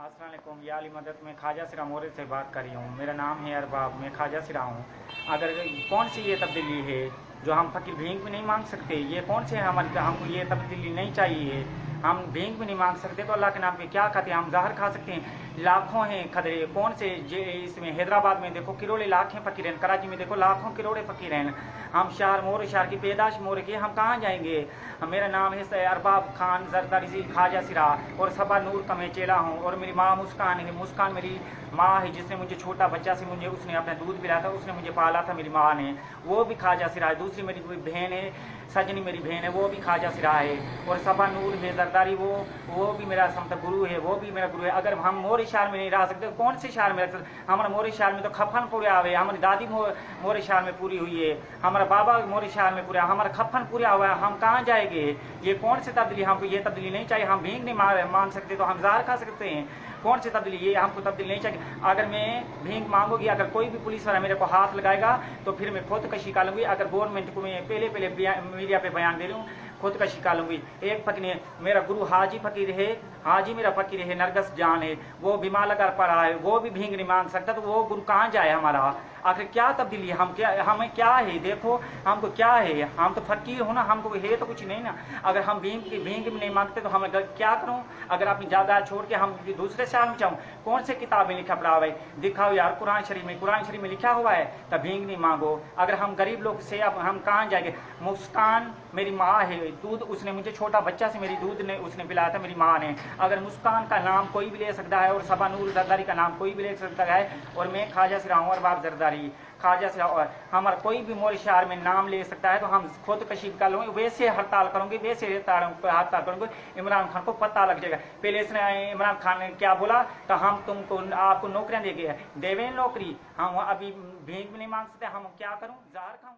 अस्सलाम वालेकुम। या अली मदद में ख्वाजा सिरा मोरे से बात कर रही हूँ। मेरा नाम है अरबाब, मैं ख्वाजा सिरा हूँ। अगर कौन सी ये तब्दीली है जो हम फ़कीर भीख भी नहीं मांग सकते? ये कौन से हमारे हमको ये तब्दीली नहीं चाहिए। हम भीख भी नहीं मांग सकते तो अल्लाह के नाम पे क्या खाते हैं? हम जहर खा सकते हैं। लाखों हैं खदरे, कौन से इसमें हैदराबाद में देखो करोड़े लाख हैं फ़कीर हैं, कराची में देखो लाखों करोड़े फ़कीर हैं। हम शहर मोर शहर की पैदाश मोर के, हम कहाँ जाएंगे? मेरा नाम है अरबाब खान जरदारी ख्वाजा सिरा और सबा नूर का मैं चेला हूँ। और मेरी माँ मुस्कान है। मुस्कान मेरी माँ है जिसने मुझे छोटा बच्चा से मुझे उसने अपना दूध पिलाया था, उसने मुझे पाला था मेरी माँ ने, वो भी ख्वाजा सिरा है। दूसरी मेरी कोई बहन है, सजनी मेरी बहन है, वो भी ख्वाजा सिरा है। और सबा नूर है जरदारी, वो भी मेरा समता गुरु है, वो भी मेरा गुरु है। अगर हम मोर शहर में नहीं रह सकते तो कौन से शहर में रह सकते? हमारे मोर शहर में तो खफन पूरे आवे, हमारी दादी मोर शहर में पूरी हुई है, हमारा बाबा मोर शहर में पूरा, हमारा खफन पूरा हुआ है। हम कहाँ जाएंगे? ये कौन सी तब्दीली? हमको ये तब्दीली नहीं चाहिए। हम भीख नहीं मांग सकते तो हम ज़हर खा सकते हैं? कौन सी तब्दीली? ये हमको तब्दीली नहीं चाहिए। अगर मैं भीख मांगूंगी, अगर कोई भी पुलिस वाला मेरे को हाथ लगाएगा तो फिर मैं खुदकशी कर लूँगी। अगर गवर्नमेंट को मैं पहले मीडिया पे बयान दे रही हूँ, खुदकशी कर लूँगी। एक फ़कीर मेरा गुरु हाजी फ़कीर है, हाजी मेरा फ़कीर है, नरगस जान है, वो बीमार लगा पड़ा है, वो भी भीख नहीं मांग सकता तो वो गुरु कहाँ जाए हमारा? आखिर क्या तब्दीली है? हमें क्या है? देखो हमको क्या है? हम तो फ़कीर हो ना, हमको है तो कुछ नहीं ना। अगर हम भीख भी नहीं मांगते तो हम क्या करूँ? अगर अपनी जायदाद छोड़ के हम दूसरे शहर में जाऊँ? कौन से किताब में लिखा पड़ा हुआ है? दिखाओ यार, कुरान शरीफ में लिखा हुआ है तब भीख नहीं मांगो। अगर हम गरीब लोग से अब हम कहाँ जाएंगे? मुस्कान मेरी माँ है, दूध उसने मुझे छोटा बच्चा से मेरी दूध ने उसने पिलाया था मेरी माँ ने। अगर मुस्कान का नाम कोई भी ले सकता है और सबा नूर जरदारी का नाम कोई भी ले सकता है, और मैं ख्वाजा सिरा हूँ अरबाब जरदारी ख्वाजा सिरा, और हमारा कोई भी मोर शहर में नाम ले सकता है तो हम खुदकशी कर लूँगे। वैसे हड़ताल करूँगी, वैसे हड़ताल करूँगी। इमरान खान को पता लग जाएगा। पहले इसने इमरान खान ने क्या बोला तो हम तुमको आपको नौकरियाँ देवे नौकरी, हम अभी भीख भी नहीं मांग सकते। हम क्या करूँ? ज़हर खाऊँ?